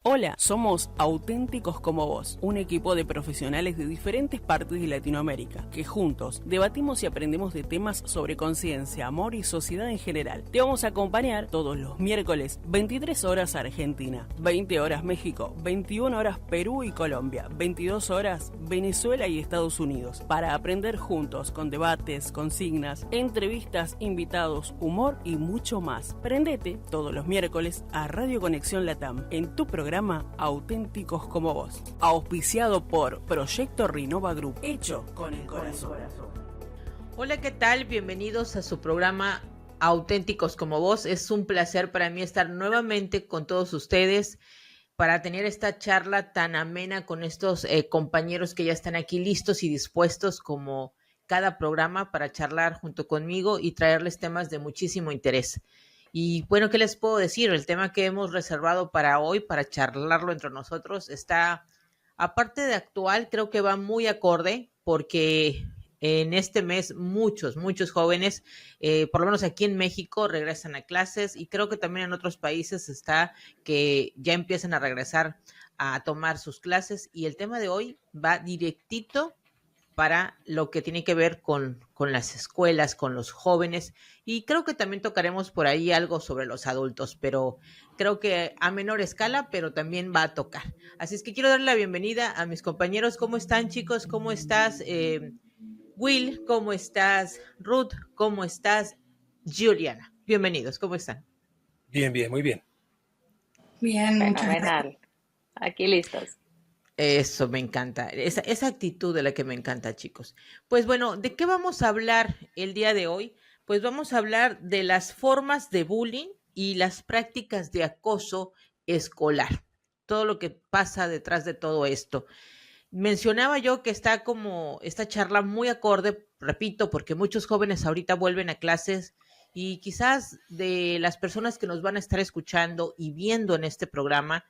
Hola, somos Auténticos como Vos, un equipo de profesionales de diferentes partes de Latinoamérica, que juntos debatimos y aprendemos de temas sobre conciencia, amor y sociedad en general. Te vamos a acompañar todos los miércoles, 23 horas Argentina, 20 horas México, 21 horas Perú y Colombia, 22 horas Venezuela y Estados Unidos, para aprender juntos con debates, consignas, entrevistas, invitados, humor y mucho más. Prendete todos los miércoles a Radio Conexión Latam, en tu programa Auténticos como Vos, auspiciado por Proyecto Rinova Group, hecho con el corazón. Hola, ¿qué tal? Bienvenidos a su programa Auténticos como Vos. Es un placer para mí estar nuevamente con todos ustedes para tener esta charla tan amena con estos compañeros que ya están aquí listos y dispuestos como cada programa para charlar junto conmigo y traerles temas de muchísimo interés. Y bueno, ¿qué les puedo decir? El tema que hemos reservado para hoy, para charlarlo entre nosotros, está, aparte de actual, creo que va muy acorde porque en este mes muchos jóvenes, por lo menos aquí en México, regresan a clases y creo que también en otros países está que ya empiezan a regresar a tomar sus clases y el tema de hoy va directito para lo que tiene que ver con las escuelas, con los jóvenes, y creo que también tocaremos por ahí algo sobre los adultos, pero creo que a menor escala, pero también va a tocar. Así es que quiero darle la bienvenida a mis compañeros. ¿Cómo están, chicos? ¿Cómo estás, Will? ¿Cómo estás, Ruth? ¿Cómo estás, Juliana? Bienvenidos, ¿cómo están? Bien, bien, muy bien. Bien, muchas gracias. Fenomenal. Aquí listos. Eso me encanta, esa actitud de la que me encanta, chicos. Pues bueno, ¿de qué vamos a hablar el día de hoy? Pues vamos a hablar de las formas de bullying y las prácticas de acoso escolar, todo lo que pasa detrás de todo esto. Mencionaba yo que está como esta charla muy acorde, repito, porque muchos jóvenes ahorita vuelven a clases y quizás de las personas que nos van a estar escuchando y viendo en este programa,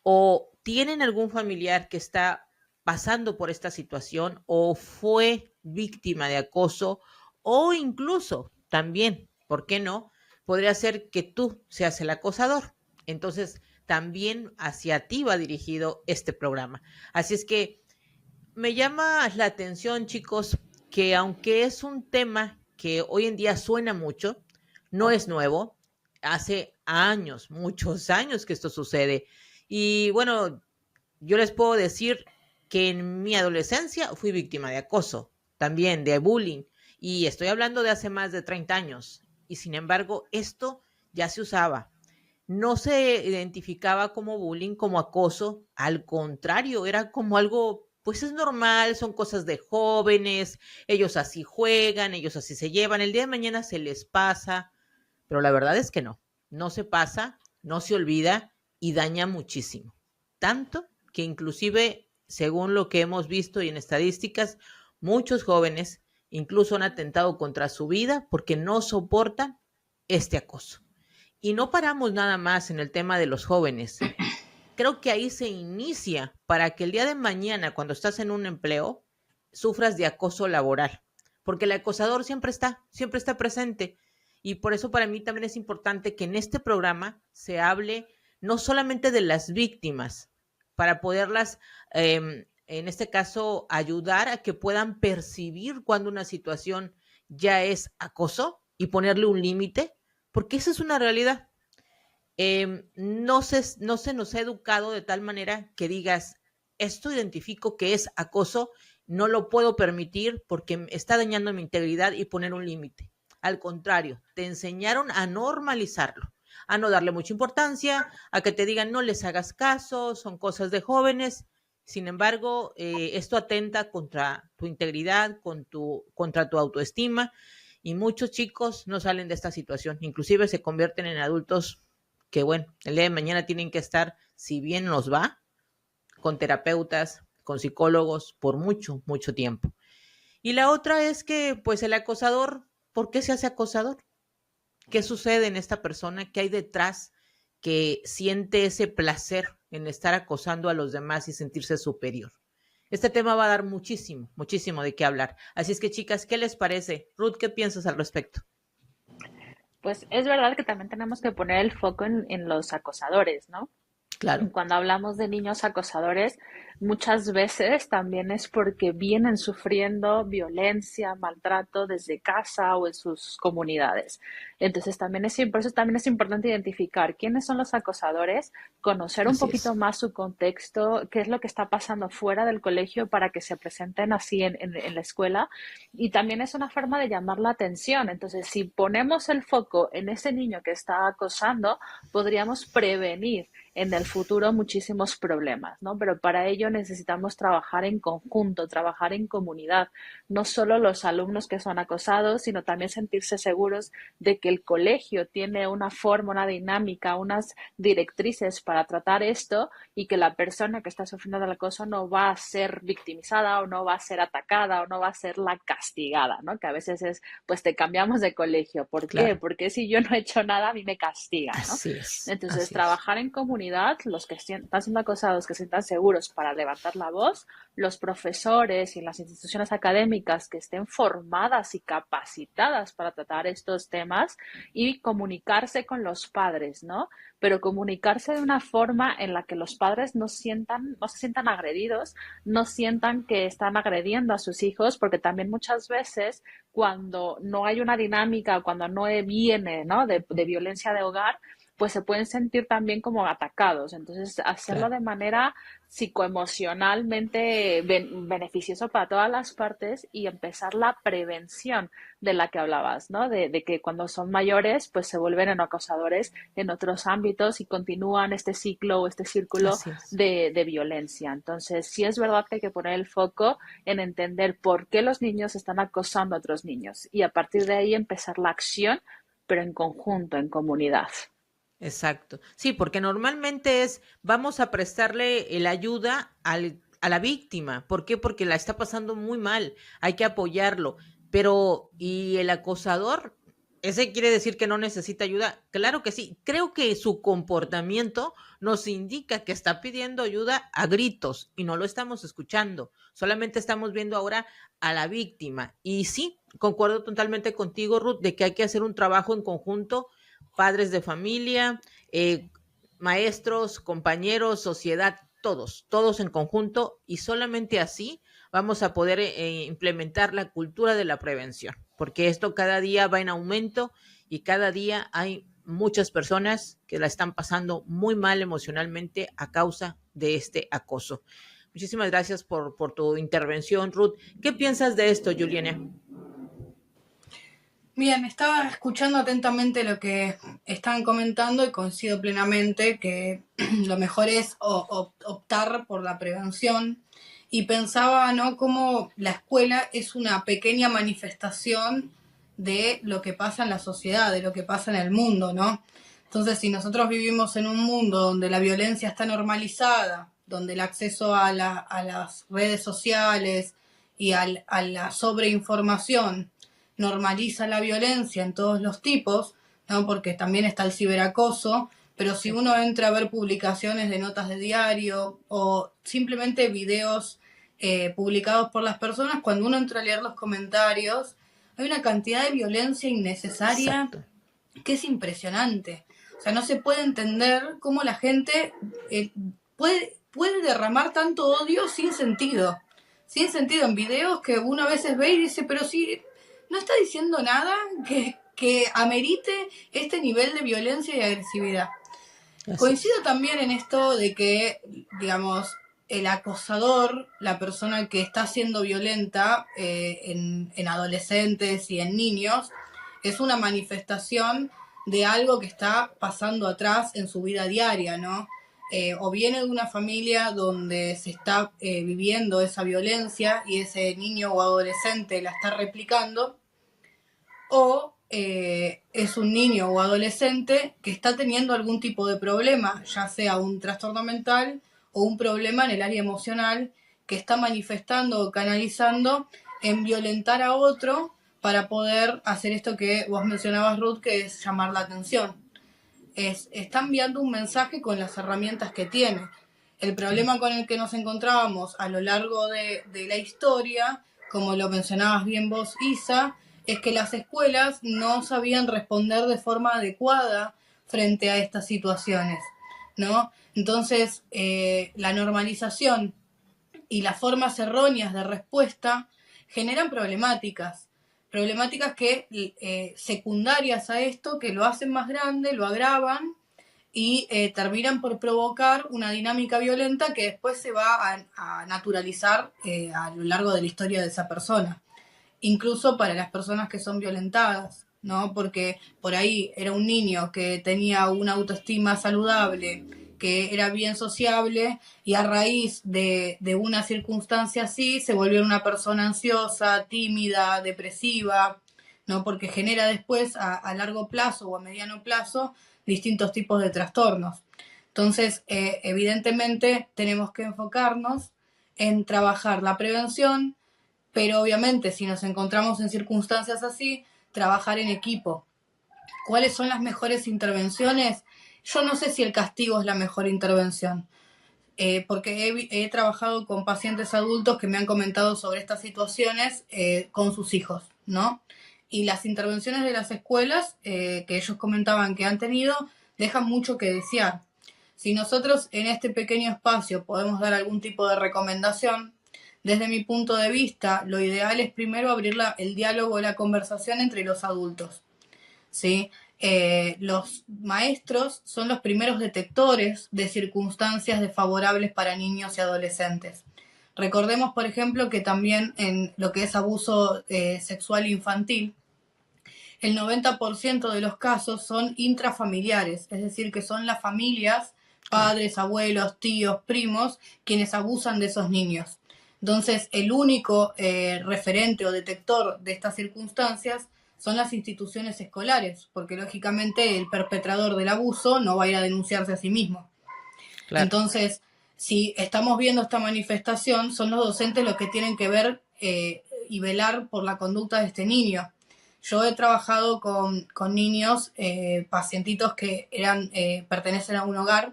o tienen algún familiar que está pasando por esta situación o fue víctima de acoso o incluso también, ¿por qué no? Podría ser que tú seas el acosador. Entonces, también hacia ti va dirigido este programa. Así es que me llama la atención, chicos, que aunque es un tema que hoy en día suena mucho, no es nuevo. Hace años, muchos años que esto sucede. Y bueno, yo les puedo decir que en mi adolescencia fui víctima de acoso, también de bullying, y estoy hablando de hace más de 30 años. Y sin embargo, esto ya se usaba. No se identificaba como bullying, como acoso, al contrario, era como algo, pues es normal, son cosas de jóvenes, ellos así juegan, ellos así se llevan, el día de mañana se les pasa, pero la verdad es que no, no se pasa, no se olvida y daña muchísimo. Tanto que inclusive, según lo que hemos visto y en estadísticas, muchos jóvenes incluso han atentado contra su vida porque no soportan este acoso. Y no paramos nada más en el tema de los jóvenes. Creo que ahí se inicia para que el día de mañana, cuando estás en un empleo, sufras de acoso laboral, porque el acosador siempre está presente. Y por eso para mí también es importante que en este programa se hable no solamente de las víctimas, para poderlas, en este caso, ayudar a que puedan percibir cuando una situación ya es acoso y ponerle un límite, porque esa es una realidad. No se nos ha educado de tal manera que digas, esto identifico que es acoso, no lo puedo permitir porque está dañando mi integridad y poner un límite. Al contrario, te enseñaron a normalizarlo, a no darle mucha importancia, a que te digan no les hagas caso, son cosas de jóvenes. Sin embargo, esto atenta contra tu integridad, contra tu autoestima y muchos chicos no salen de esta situación, inclusive se convierten en adultos que bueno, el día de mañana tienen que estar, si bien nos va, con terapeutas, con psicólogos por mucho tiempo. Y la otra es que, pues el acosador, ¿por qué se hace acosador? ¿Qué sucede en esta persona? ¿Qué hay detrás que siente ese placer en estar acosando a los demás y sentirse superior? Este tema va a dar muchísimo de qué hablar. Así es que, chicas, ¿qué les parece? Ruth, ¿qué piensas al respecto? Pues es verdad que también tenemos que poner el foco en los acosadores, ¿no? Claro, Cuando hablamos de niños acosadores, muchas veces también es porque vienen sufriendo violencia, maltrato desde casa o en sus comunidades. Entonces, por eso también es importante identificar quiénes son los acosadores, conocer un así poquito es. más su contexto, qué es lo que está pasando fuera del colegio para que se presenten así en la escuela. Y también es una forma de llamar la atención. Entonces, si ponemos el foco en ese niño que está acosando, podríamos prevenir en el futuro muchísimos problemas, ¿no? Pero para ello necesitamos trabajar en conjunto, trabajar en comunidad, no solo los alumnos que son acosados, sino también sentirse seguros de que el colegio tiene una forma, una dinámica, unas directrices para tratar esto y que la persona que está sufriendo del acoso no va a ser victimizada o no va a ser atacada o no va a ser la castigada, ¿no? Que a veces es, pues te cambiamos de colegio. ¿Por qué? Claro, Porque si yo no he hecho nada, a mí me castigan, ¿no? así es, Entonces, así es. trabajar en comunidad, los que están siendo acosados, que se sientan seguros para levantar la voz, los profesores y las instituciones académicas que estén formadas y capacitadas para tratar estos temas y comunicarse con los padres, ¿no? Pero comunicarse de una forma en la que los padres no se sientan agredidos, no sientan que están agrediendo a sus hijos, porque también muchas veces cuando no hay una dinámica, cuando no viene, ¿no? de violencia de hogar, pues se pueden sentir también como atacados. Entonces, hacerlo Claro. de manera psicoemocionalmente beneficioso para todas las partes y empezar la prevención de la que hablabas, ¿no? De que cuando son mayores, pues se vuelven en acosadores en otros ámbitos y continúan este ciclo o este círculo Así es. de violencia. Entonces, sí es verdad que hay que poner el foco en entender por qué los niños están acosando a otros niños y a partir de ahí empezar la acción, pero en conjunto, en comunidad. Exacto. Sí, porque normalmente vamos a prestarle la ayuda a la víctima. ¿Por qué? Porque la está pasando muy mal. Hay que apoyarlo. Pero, ¿y el acosador? ¿Ese quiere decir que no necesita ayuda? Claro que sí. Creo que su comportamiento nos indica que está pidiendo ayuda a gritos y no lo estamos escuchando. Solamente estamos viendo ahora a la víctima. Y sí, concuerdo totalmente contigo, Ruth, de que hay que hacer un trabajo en conjunto, padres de familia, eh, maestros, compañeros, sociedad, todos en conjunto, y solamente así vamos a poder implementar la cultura de la prevención, porque esto cada día va en aumento y cada día hay muchas personas que la están pasando muy mal emocionalmente a causa de este acoso. Muchísimas gracias por tu intervención, Ruth. ¿Qué piensas de esto, Juliana? Bien, estaba escuchando atentamente lo que estaban comentando y coincido plenamente que lo mejor es optar por la prevención y pensaba, ¿no?, cómo la escuela es una pequeña manifestación de lo que pasa en la sociedad, de lo que pasa en el mundo, ¿no? Entonces, si nosotros vivimos en un mundo donde la violencia está normalizada, donde el acceso a las redes sociales y a la sobreinformación normaliza la violencia en todos los tipos, ¿no? Porque también está el ciberacoso, pero si uno entra a ver publicaciones de notas de diario o simplemente videos publicados por las personas, cuando uno entra a leer los comentarios, hay una cantidad de violencia innecesaria Exacto. que es impresionante. O sea, no se puede entender cómo la gente puede derramar tanto odio sin sentido. Sin sentido en videos que uno a veces ve y dice, pero si no está diciendo nada que amerite este nivel de violencia y agresividad. Así Coincido es. también en esto de que, digamos, el acosador, la persona que está siendo violenta en adolescentes y en niños, es una manifestación de algo que está pasando atrás en su vida diaria, ¿no? O viene de una familia donde se está viviendo esa violencia y ese niño o adolescente la está replicando, o es un niño o adolescente que está teniendo algún tipo de problema, ya sea un trastorno mental o un problema en el área emocional que está manifestando o canalizando en violentar a otro para poder hacer esto que vos mencionabas, Ruth, que es llamar la atención. Está enviando un mensaje con las herramientas que tiene. El problema con el que nos encontrábamos a lo largo de la historia, como lo mencionabas bien vos, Isa, es que las escuelas no sabían responder de forma adecuada frente a estas situaciones. ¿no? Entonces, la normalización y las formas erróneas de respuesta generan problemáticas que secundarias a esto, que lo hacen más grande, lo agravan y terminan por provocar una dinámica violenta que después se va a naturalizar a lo largo de la historia de esa persona, incluso para las personas que son violentadas, ¿no? Porque por ahí era un niño que tenía una autoestima saludable, que era bien sociable, y a raíz de una circunstancia así se volvió una persona ansiosa, tímida, depresiva, ¿no? Porque genera después a largo plazo o a mediano plazo distintos tipos de trastornos. Entonces, evidentemente tenemos que enfocarnos en trabajar la prevención, pero obviamente si nos encontramos en circunstancias así, trabajar en equipo. ¿Cuáles son las mejores intervenciones? Yo no sé si el castigo es la mejor intervención, porque he trabajado con pacientes adultos que me han comentado sobre estas situaciones con sus hijos, ¿no? Y las intervenciones de las escuelas que ellos comentaban que han tenido dejan mucho que desear. Si nosotros en este pequeño espacio podemos dar algún tipo de recomendación, desde mi punto de vista, lo ideal es primero abrir el diálogo, la conversación entre los adultos, ¿sí? Los maestros son los primeros detectores de circunstancias desfavorables para niños y adolescentes. Recordemos, por ejemplo, que también en lo que es abuso sexual infantil, el 90% de los casos son intrafamiliares, es decir, que son las familias, padres, abuelos, tíos, primos, quienes abusan de esos niños. Entonces, el único referente o detector de estas circunstancias son las instituciones escolares, porque lógicamente el perpetrador del abuso no va a ir a denunciarse a sí mismo. Claro. Entonces, si estamos viendo esta manifestación, son los docentes los que tienen que ver y velar por la conducta de este niño. Yo he trabajado con niños, pacientitos que pertenecen a un hogar,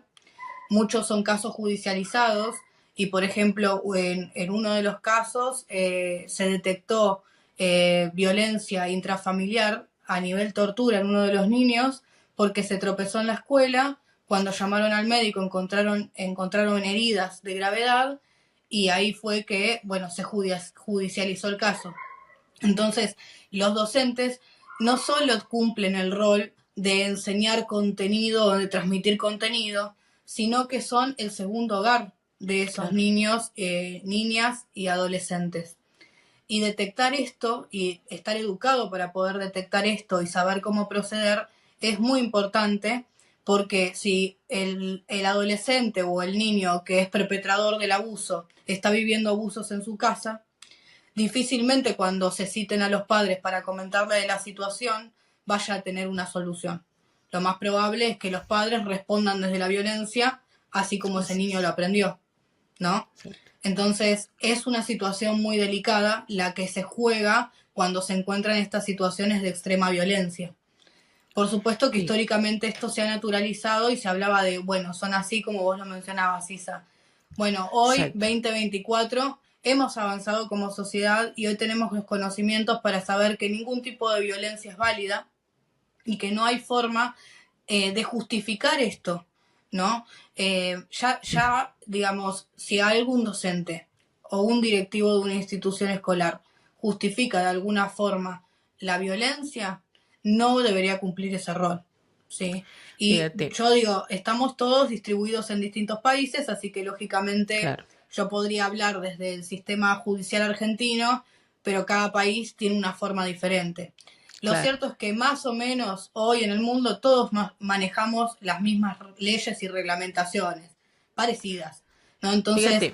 muchos son casos judicializados y, por ejemplo, en uno de los casos se detectó violencia intrafamiliar a nivel tortura en uno de los niños porque se tropezó en la escuela, cuando llamaron al médico encontraron heridas de gravedad y ahí fue que, bueno, se judicializó el caso. Entonces, los docentes no solo cumplen el rol de enseñar contenido o de transmitir contenido, sino que son el segundo hogar de esos niños, niñas y adolescentes. Y detectar esto y estar educado para poder detectar esto y saber cómo proceder es muy importante, porque si el adolescente o el niño que es perpetrador del abuso está viviendo abusos en su casa, difícilmente cuando se citen a los padres para comentarle de la situación vaya a tener una solución. Lo más probable es que los padres respondan desde la violencia, así como ese niño lo aprendió, ¿no? Entonces, es una situación muy delicada la que se juega cuando se encuentran estas situaciones de extrema violencia. Por supuesto que históricamente esto se ha naturalizado y se hablaba de, bueno, son así como vos lo mencionabas, Isa. Bueno, hoy, 2024, hemos avanzado como sociedad y hoy tenemos los conocimientos para saber que ningún tipo de violencia es válida y que no hay forma de justificar esto, ¿no? Ya, digamos, si algún docente o un directivo de una institución escolar justifica de alguna forma la violencia, no debería cumplir ese rol, ¿sí? Y yo digo, estamos todos distribuidos en distintos países, así que lógicamente yo podría hablar desde el sistema judicial argentino, pero cada país tiene una forma diferente. Lo cierto es que más o menos hoy en el mundo todos manejamos las mismas leyes y reglamentaciones parecidas, ¿no? Entonces,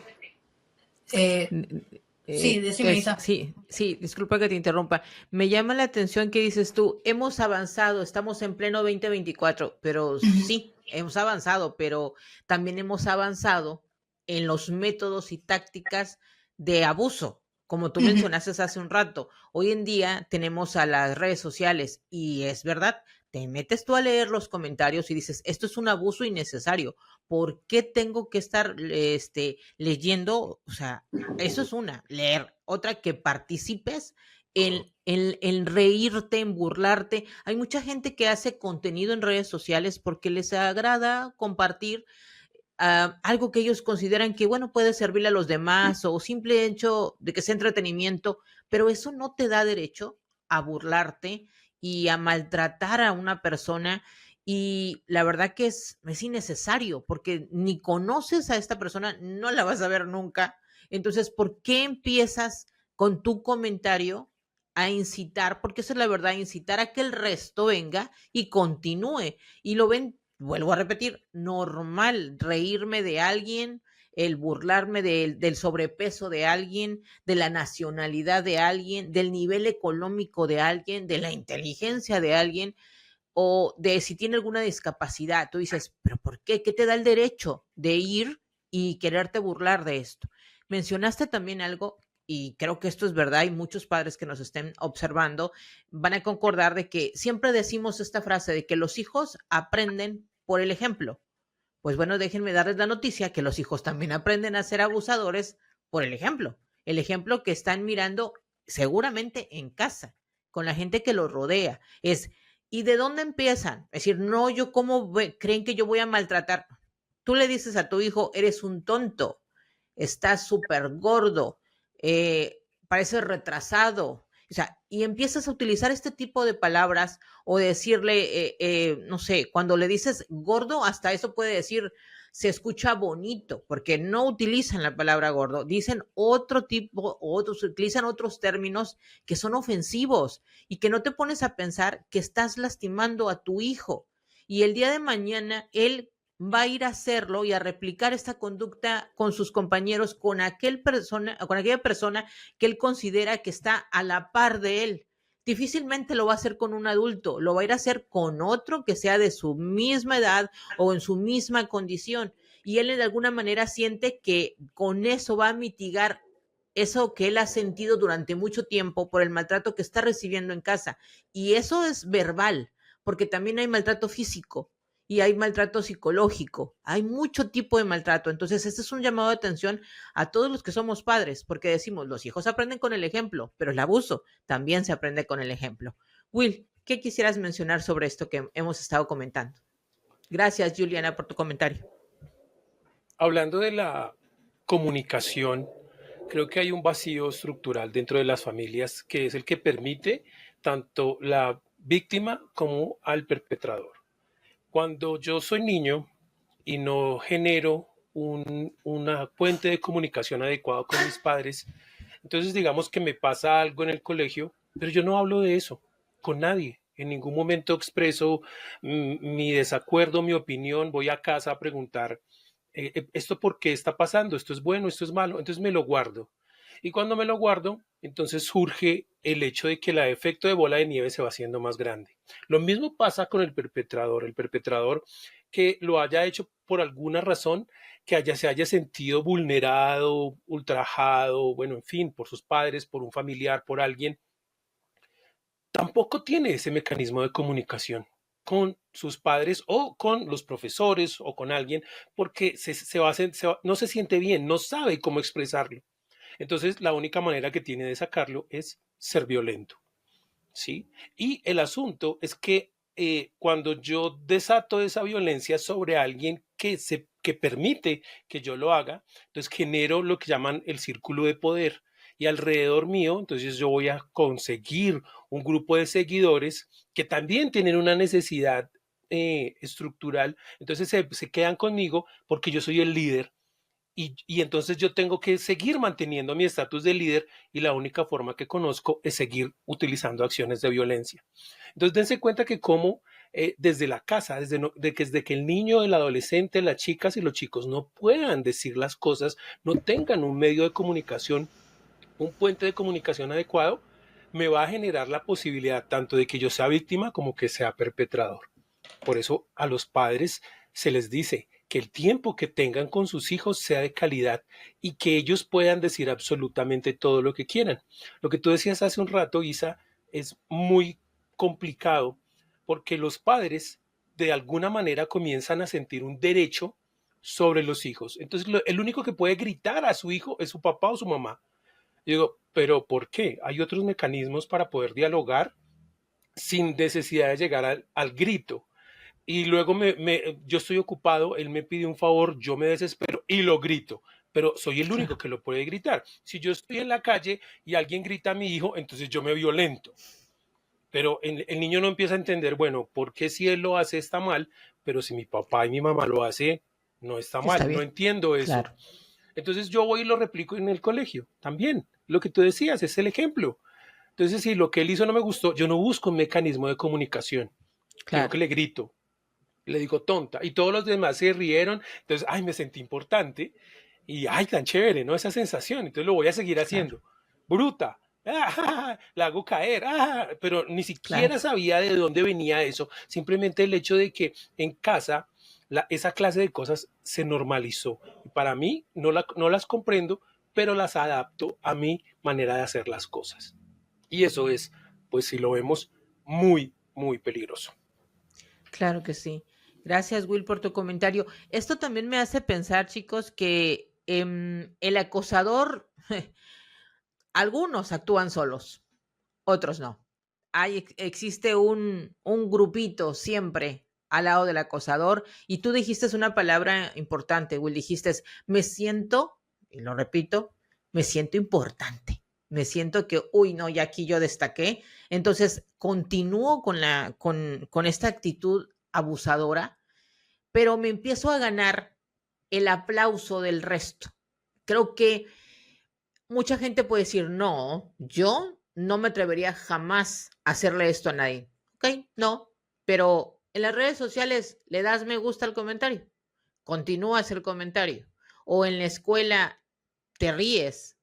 sí, decime, Isa. Sí, disculpa que te interrumpa. Me llama la atención que dices tú, hemos avanzado, estamos en pleno 2024, pero sí, hemos avanzado, pero también hemos avanzado en los métodos y tácticas de abuso. Como tú mencionaste hace un rato, hoy en día tenemos a las redes sociales y es verdad, te metes tú a leer los comentarios y dices, esto es un abuso innecesario, ¿por qué tengo que estar leyendo? O sea, eso es una, leer. Otra, que participes en reírte, en burlarte. Hay mucha gente que hace contenido en redes sociales porque les agrada compartir algo que ellos consideran que, bueno, puede servirle a los demás o simple hecho de que sea entretenimiento, pero eso no te da derecho a burlarte y a maltratar a una persona. Y la verdad que es innecesario porque ni conoces a esta persona, no la vas a ver nunca. Entonces, ¿por qué empiezas con tu comentario a incitar? Porque eso es la verdad, incitar a que el resto venga y continúe. Y lo ven, vuelvo a repetir, normal, reírme de alguien, el burlarme del sobrepeso de alguien, de la nacionalidad de alguien, del nivel económico de alguien, de la inteligencia de alguien o de si tiene alguna discapacidad. Tú dices, pero ¿por qué? ¿Qué te da el derecho de ir y quererte burlar de esto? Mencionaste también algo y creo que esto es verdad y muchos padres que nos estén observando van a concordar de que siempre decimos esta frase de que los hijos aprenden por el ejemplo. Pues bueno, déjenme darles la noticia que los hijos también aprenden a ser abusadores por el ejemplo que están mirando seguramente en casa, con la gente que los rodea. ¿Y de dónde empiezan? Es decir, no, yo cómo creen que yo voy a maltratar. Tú le dices a tu hijo, eres un tonto, estás súper gordo, pareces retrasado, o sea, y empiezas a utilizar este tipo de palabras o decirle, no sé, cuando le dices gordo, hasta eso puede decir, se escucha bonito, porque no utilizan la palabra gordo, dicen otro tipo, utilizan otros términos que son ofensivos y que no te pones a pensar que estás lastimando a tu hijo. Y el día de mañana él va a ir a hacerlo y a replicar esta conducta con sus compañeros, con aquella persona que él considera que está a la par de él. Difícilmente lo va a hacer con un adulto, lo va a ir a hacer con otro que sea de su misma edad o en su misma condición. Y él de alguna manera siente que con eso va a mitigar eso que él ha sentido durante mucho tiempo por el maltrato que está recibiendo en casa. Y eso es verbal, porque también hay maltrato físico y hay maltrato psicológico, hay mucho tipo de maltrato. Entonces, este es un llamado de atención a todos los que somos padres, porque decimos, los hijos aprenden con el ejemplo, pero el abuso también se aprende con el ejemplo. Will, ¿qué quisieras mencionar sobre esto que hemos estado comentando? Gracias, Juliana, por tu comentario. Hablando de la comunicación, creo que hay un vacío estructural dentro de las familias que es el que permite tanto la víctima como al perpetrador. Cuando yo soy niño y no genero una puente de comunicación adecuada con mis padres, entonces digamos que me pasa algo en el colegio, pero yo no hablo de eso con nadie. En ningún momento expreso mi desacuerdo, mi opinión, voy a casa a preguntar, ¿esto por qué está pasando? ¿Esto es bueno? ¿Esto es malo? Entonces me lo guardo. Y cuando me lo guardo, entonces surge el hecho de que el efecto de bola de nieve se va haciendo más grande. Lo mismo pasa con el perpetrador que lo haya hecho por alguna razón, se haya sentido vulnerado, ultrajado, bueno, en fin, por sus padres, por un familiar, por alguien, tampoco tiene ese mecanismo de comunicación con sus padres o con los profesores o con alguien porque no se siente bien, no sabe cómo expresarlo. Entonces, la única manera que tiene de sacarlo es ser violento, ¿sí? Y el asunto es que cuando yo desato esa violencia sobre alguien que permite que yo lo haga, entonces genero lo que llaman el círculo de poder. Y alrededor mío, entonces yo voy a conseguir un grupo de seguidores que también tienen una necesidad estructural, entonces se quedan conmigo porque yo soy el líder y entonces yo tengo que seguir manteniendo mi estatus de líder y la única forma que conozco es seguir utilizando acciones de violencia. Entonces dense cuenta que como desde la casa, desde que el niño, el adolescente, las chicas y los chicos no puedan decir las cosas, no tengan un medio de comunicación, un puente de comunicación adecuado, me va a generar la posibilidad tanto de que yo sea víctima como que sea perpetrador. Por eso a los padres se les dice que el tiempo que tengan con sus hijos sea de calidad y que ellos puedan decir absolutamente todo lo que quieran. Lo que tú decías hace un rato, Isa, es muy complicado porque los padres de alguna manera comienzan a sentir un derecho sobre los hijos. Entonces el único que puede gritar a su hijo es su papá o su mamá. Yo digo, pero ¿por qué? Hay otros mecanismos para poder dialogar sin necesidad de llegar al grito. Y luego yo estoy ocupado, él me pide un favor, yo me desespero y lo grito, pero soy el único Claro, que lo puede gritar. Si yo estoy en la calle y alguien grita a mi hijo, entonces yo me violento. Pero el niño no empieza a entender, bueno, ¿por qué si él lo hace está mal? Pero si mi papá y mi mamá lo hace, no está está mal, no bien. entiendo eso. Claro, Entonces yo voy y lo replico en el colegio también. Lo que tú decías es el ejemplo. Entonces, si lo que él hizo no me gustó, yo no busco un mecanismo de comunicación, sino que claro, le grito, le digo tonta. Y todos los demás se rieron. Entonces, ay, me sentí importante. Y, ay, tan chévere, ¿no? Esa sensación. Entonces lo voy a seguir claro, haciendo. Bruta. Ah, la hago caer, pero ni siquiera claro. sabía de dónde venía eso. Simplemente el hecho de que en casa esa clase de cosas se normalizó. Y para mí no las comprendo, pero las adapto a mi manera de hacer las cosas. Y eso es, pues si lo vemos, muy, muy peligroso. Claro que sí. Gracias, Will, por tu comentario. Esto también me hace pensar, chicos, que el acosador, algunos actúan solos, otros no. Existe un grupito siempre al lado del acosador. Y tú dijiste una palabra importante, Will, dijiste, me siento, y lo repito, me siento importante. Me siento que, uy, no, ya aquí yo destaqué. Entonces, continúo con esta actitud abusadora, pero me empiezo a ganar el aplauso del resto. Creo que mucha gente puede decir, no, yo no me atrevería jamás a hacerle esto a nadie. Ok, no, pero en las redes sociales le das me gusta al comentario, continúas el comentario, o en la escuela te ríes,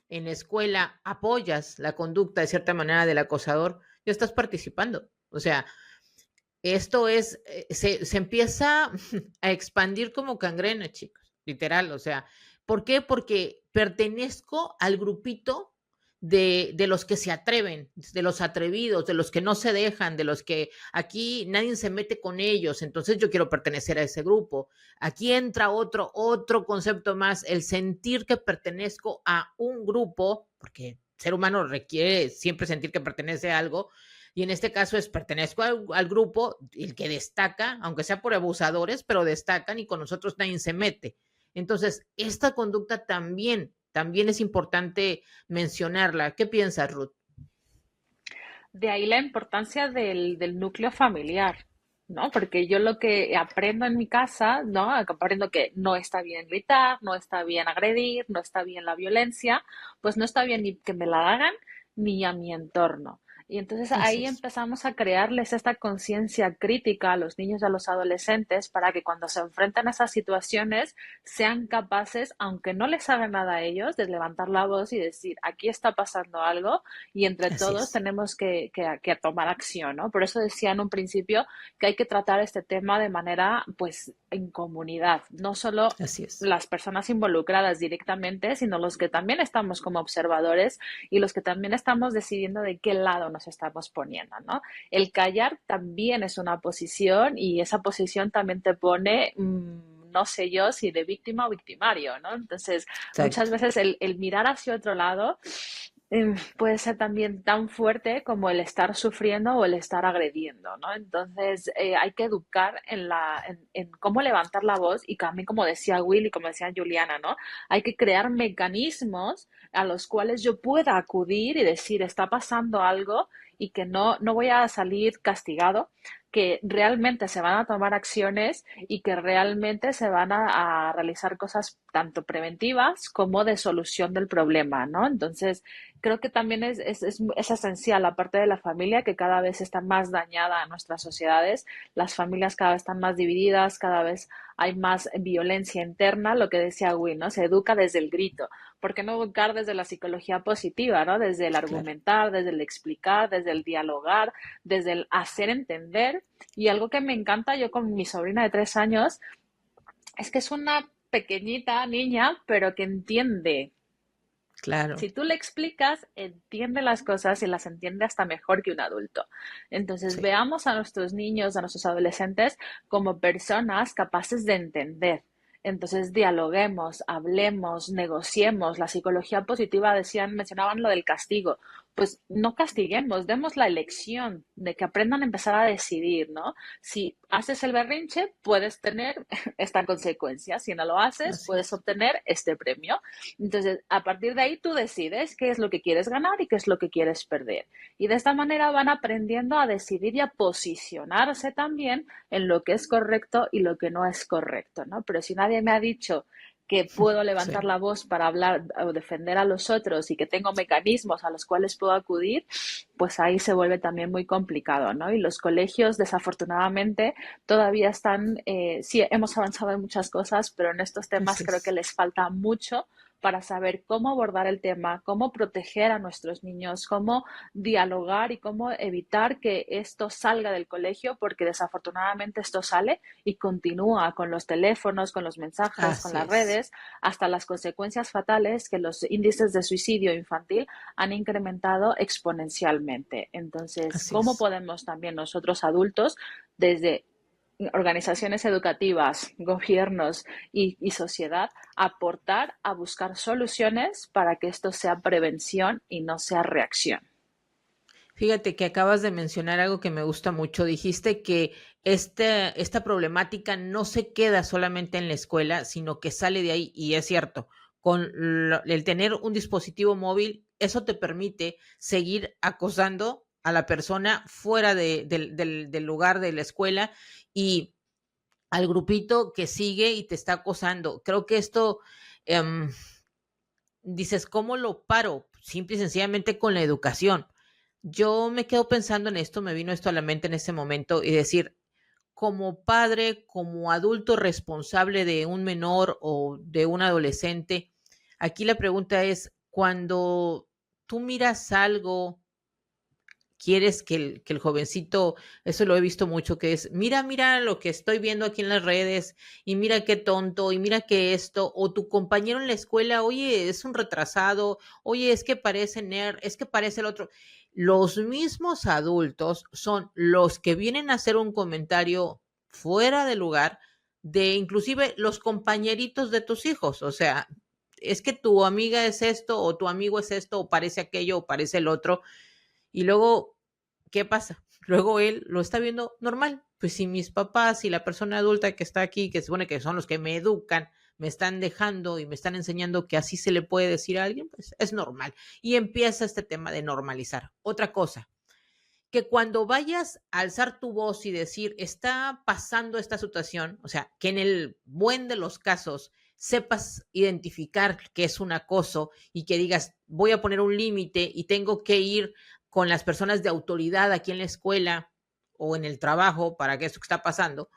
en la escuela apoyas la conducta de cierta manera del acosador, ya estás participando. O sea, esto es, se empieza a expandir como cangrena, chicos, literal. O sea, ¿por qué? Porque pertenezco al grupito de los que se atreven, de los atrevidos, de los que no se dejan, de los que aquí nadie se mete con ellos. Entonces yo quiero pertenecer a ese grupo. Aquí entra otro concepto más, el sentir que pertenezco a un grupo, porque el ser humano requiere siempre sentir que pertenece a algo, y en este caso es pertenezco al grupo, el que destaca, aunque sea por abusadores, pero destacan y con nosotros nadie se mete. Entonces, esta conducta también es importante mencionarla. ¿Qué piensas, Ruth? De ahí la importancia del núcleo familiar, ¿no? Porque yo lo que aprendo en mi casa, ¿no? Aprendo que no está bien gritar, no está bien agredir, no está bien la violencia, pues no está bien ni que me la hagan ni a mi entorno. Y entonces Así ahí es. empezamos a crearles esta conciencia crítica a los niños y a los adolescentes para que cuando se enfrentan a esas situaciones sean capaces, aunque no les haga nada a ellos, de levantar la voz y decir, aquí está pasando algo y entre Así todos es. tenemos que tomar acción, ¿no? Por eso decía en un principio que hay que tratar este tema de manera, pues, en comunidad, no solo Así es. las personas involucradas directamente, sino los que también estamos como observadores y los que también estamos decidiendo de qué lado nos estamos poniendo, ¿no? El callar también es una posición y esa posición también te pone no sé yo si de víctima o victimario, ¿no? Entonces, muchas Exacto. veces el mirar hacia otro lado puede ser también tan fuerte como el estar sufriendo o el estar agrediendo, ¿no? Entonces, hay que educar en cómo levantar la voz y también, como decía Will y como decía Juliana, ¿no? Hay que crear mecanismos a los cuales yo pueda acudir y decir, está pasando algo y que no voy a salir castigado, que realmente se van a tomar acciones y que realmente se van a realizar cosas tanto preventivas como de solución del problema, ¿no? Entonces, creo que también es esencial la parte de la familia que cada vez está más dañada en nuestras sociedades. Las familias cada vez están más divididas, cada vez hay más violencia interna, lo que decía Will, ¿no? Se educa desde el grito. ¿Por qué no educar desde la psicología positiva, ¿no? Desde el Claro. argumentar, desde el explicar, desde el dialogar, desde el hacer entender. Y algo que me encanta yo con mi sobrina de 3 años es que es una pequeñita niña, pero que entiende. Claro. Si tú le explicas, entiende las cosas y las entiende hasta mejor que un adulto. Entonces, Sí. veamos a nuestros niños, a nuestros adolescentes como personas capaces de entender Entonces, dialoguemos, hablemos, negociemos. La psicología positiva mencionaban lo del castigo. Pues no castiguemos, demos la elección de que aprendan a empezar a decidir, ¿no? Si haces el berrinche, puedes tener esta consecuencia. Si no lo haces, Así puedes es. obtener este premio. Entonces, a partir de ahí tú decides qué es lo que quieres ganar y qué es lo que quieres perder. Y de esta manera van aprendiendo a decidir y a posicionarse también en lo que es correcto y lo que no es correcto, ¿no? Pero si nadie me ha dicho que puedo levantar Sí, la voz para hablar o defender a los otros y que tengo mecanismos a los cuales puedo acudir, pues ahí se vuelve también muy complicado, ¿no? Y los colegios, desafortunadamente, todavía están, sí, hemos avanzado en muchas cosas, pero en estos temas así creo que es. les falta mucho para saber cómo abordar el tema, cómo proteger a nuestros niños, cómo dialogar y cómo evitar que esto salga del colegio, porque desafortunadamente esto sale y continúa con los teléfonos, con los mensajes, con Así las es. redes, hasta las consecuencias fatales que los índices de suicidio infantil han incrementado exponencialmente. Entonces, Así ¿cómo es. podemos también nosotros adultos, desde organizaciones educativas, gobiernos y sociedad, aportar a buscar soluciones para que esto sea prevención y no sea reacción? Fíjate que acabas de mencionar algo que me gusta mucho. Dijiste que esta problemática no se queda solamente en la escuela, sino que sale de ahí, y es cierto. El tener un dispositivo móvil, eso te permite seguir acosando a la persona fuera del lugar de la escuela y al grupito que sigue y te está acosando. Creo que esto, em, dices, ¿cómo lo paro? Simple y sencillamente con la educación. Yo me quedo pensando en esto, me vino esto a la mente en ese momento y decir, como padre, como adulto responsable de un menor o de un adolescente, aquí la pregunta es, cuando tú miras algo, quieres que el jovencito, eso lo he visto mucho, que es, mira, mira lo que estoy viendo aquí en las redes, y mira qué tonto, y mira que esto, o tu compañero en la escuela, oye, es un retrasado, oye, es que parece nerd, es que parece el otro. Los mismos adultos son los que vienen a hacer un comentario fuera de lugar de inclusive los compañeritos de tus hijos, o sea, es que tu amiga es esto, o tu amigo es esto, o parece aquello, o parece el otro, y luego, ¿qué pasa? Luego él lo está viendo normal. Pues si mis papás y la persona adulta que está aquí, que se supone que son los que me educan, me están dejando y me están enseñando que así se le puede decir a alguien, pues es normal. Y empieza este tema de normalizar. Otra cosa, que cuando vayas a alzar tu voz y decir, está pasando esta situación, o sea, que en el buen de los casos sepas identificar que es un acoso y que digas, voy a poner un límite y tengo que ir con las personas de autoridad aquí en la escuela o en el trabajo para que esto que está pasando.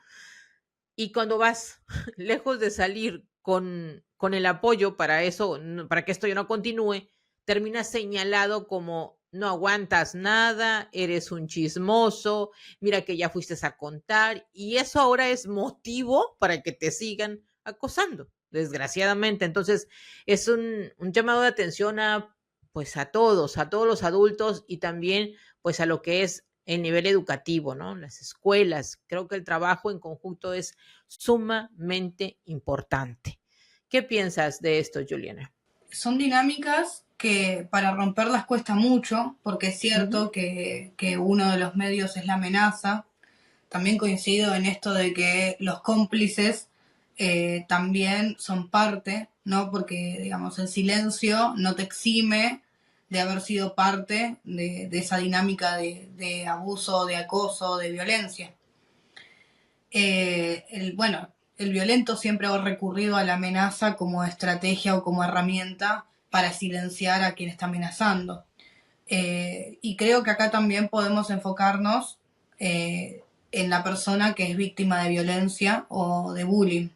Y cuando vas, lejos de salir con el apoyo para eso, para que esto ya no continúe, terminas señalado como no aguantas nada, eres un chismoso, mira que ya fuiste a contar, y eso ahora es motivo para que te sigan acosando, desgraciadamente. Entonces, es un llamado de atención pues a todos los adultos y también pues a lo que es el nivel educativo, ¿no? Las escuelas. Creo que el trabajo en conjunto es sumamente importante. ¿Qué piensas de esto, Juliana? Son dinámicas que para romperlas cuesta mucho, porque es Uh -huh. cierto que uno de los medios es la amenaza. También coincido en esto de que los cómplices también son parte, ¿no? Porque, digamos, el silencio no te exime de haber sido parte de esa dinámica de abuso, de acoso, de violencia. Bueno, el violento siempre ha recurrido a la amenaza como estrategia o como herramienta para silenciar a quien está amenazando. Y creo que acá también podemos enfocarnos en la persona que es víctima de violencia o de bullying.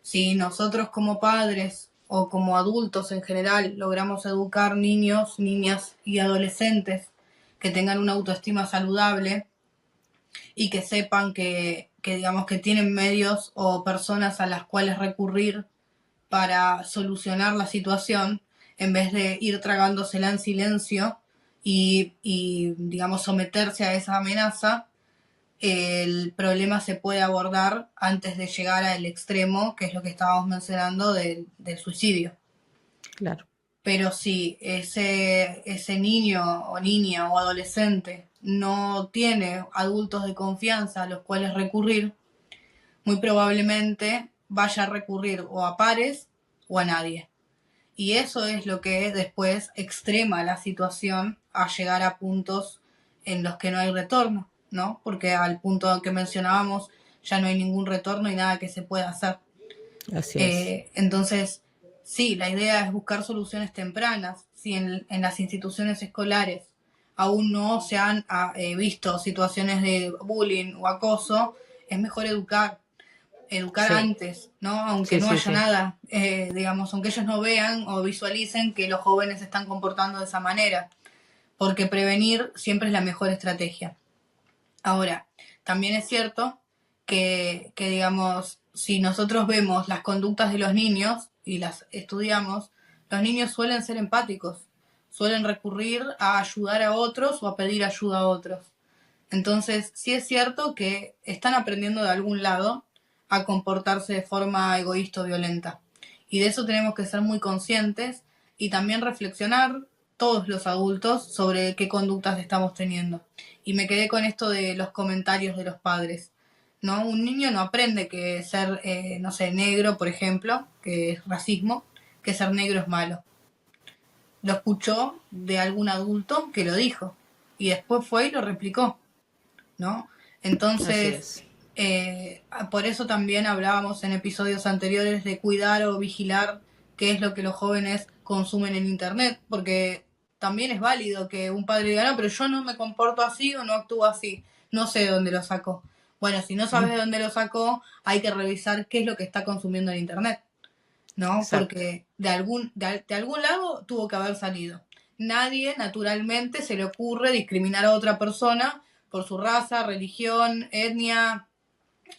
Si nosotros como padres o como adultos en general logramos educar niños, niñas y adolescentes que tengan una autoestima saludable y que sepan que digamos que tienen medios o personas a las cuales recurrir para solucionar la situación, en vez de ir tragándosela en silencio y digamos, someterse a esa amenaza, el problema se puede abordar antes de llegar al extremo, que es lo que estábamos mencionando del suicidio. Claro. Pero si ese niño o niña o adolescente no tiene adultos de confianza a los cuales recurrir, muy probablemente vaya a recurrir o a pares o a nadie. Y eso es lo que después extrema la situación a llegar a puntos en los que no hay retorno, ¿no? Porque al punto que mencionábamos ya no hay ningún retorno y nada que se pueda hacer. Así es. Entonces, sí, la idea es buscar soluciones tempranas. Si en las instituciones escolares aún no se han visto situaciones de bullying o acoso, es mejor educar Sí, antes, ¿no? Aunque sí, no sí, haya sí. nada, digamos, aunque ellos no vean o visualicen que los jóvenes se están comportando de esa manera, porque prevenir siempre es la mejor estrategia. Ahora, también es cierto que, digamos, si nosotros vemos las conductas de los niños y las estudiamos, los niños suelen ser empáticos, suelen recurrir a ayudar a otros o a pedir ayuda a otros. Entonces, sí es cierto que están aprendiendo de algún lado a comportarse de forma egoísta o violenta. Y de eso tenemos que ser muy conscientes y también reflexionar todos los adultos sobre qué conductas estamos teniendo. Y me quedé con esto de los comentarios de los padres. ¿No? Un niño no aprende que ser, no sé, negro, por ejemplo, que es racismo, que ser negro es malo. Lo escuchó de algún adulto que lo dijo y después fue y lo replicó, ¿no? Así Entonces, es. por eso también hablábamos en episodios anteriores de cuidar o vigilar qué es lo que los jóvenes consumen en Internet, porque también es válido que un padre diga, no, pero yo no me comporto así o no actúo así, no sé de dónde lo sacó. Bueno, si no sabes de Mm, dónde lo sacó, hay que revisar qué es lo que está consumiendo en Internet, ¿no? exacto. Porque de algún lado tuvo que haber salido. Nadie, naturalmente, se le ocurre discriminar a otra persona por su raza, religión, etnia,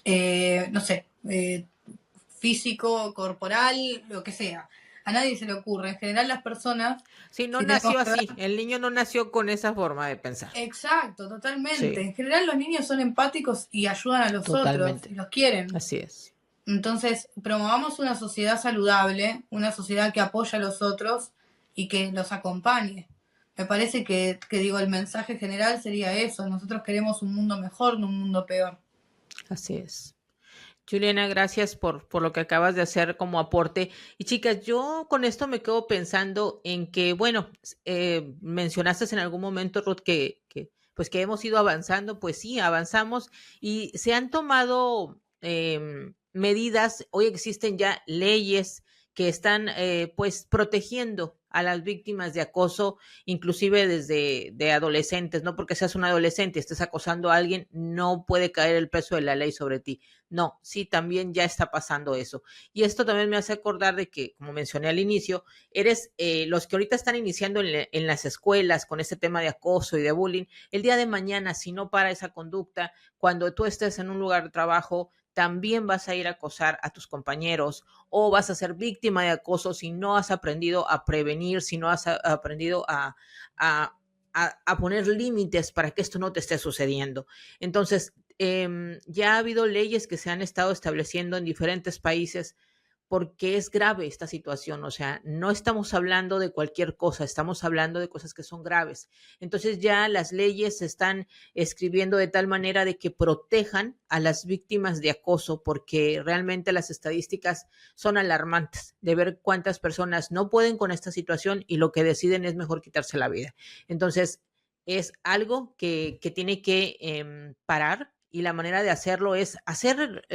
no sé, físico, corporal, lo que sea. A nadie se le ocurre. En general las personas, Sí, no si tenemos nació que ver... así. El niño no nació con esa forma de pensar. Exacto, totalmente. Sí, En general los niños son empáticos y ayudan a los otros y totalmente. los quieren. Así es. Entonces, promovamos una sociedad saludable, una sociedad que apoya a los otros y que los acompañe. Me parece que digo, el mensaje general sería eso. Nosotros queremos un mundo mejor, no un mundo peor. Así es. Juliana, gracias por lo que acabas de hacer como aporte. Y chicas, yo con esto me quedo pensando en que, bueno, mencionaste en algún momento, Ruth, pues que hemos ido avanzando, pues sí, avanzamos y se han tomado medidas, hoy existen ya leyes que están pues protegiendo a las víctimas de acoso, inclusive desde de adolescentes, no porque seas un adolescente y estés acosando a alguien, no puede caer el peso de la ley sobre ti. No, sí, también ya está pasando eso. Y esto también me hace acordar de que, como mencioné al inicio, eres los que ahorita están iniciando en las escuelas con este tema de acoso y de bullying. El día de mañana, si no para esa conducta, cuando tú estés en un lugar de trabajo, también vas a ir a acosar a tus compañeros o vas a ser víctima de acoso si no has aprendido a prevenir, si no has aprendido a poner límites para que esto no te esté sucediendo. Entonces, ya ha habido leyes que se han estado estableciendo en diferentes países porque es grave esta situación, o sea, no estamos hablando de cualquier cosa, estamos hablando de cosas que son graves. Entonces ya las leyes se están escribiendo de tal manera de que protejan a las víctimas de acoso, porque realmente las estadísticas son alarmantes de ver cuántas personas no pueden con esta situación y lo que deciden es mejor quitarse la vida. Entonces, es algo que tiene que parar y la manera de hacerlo es hacer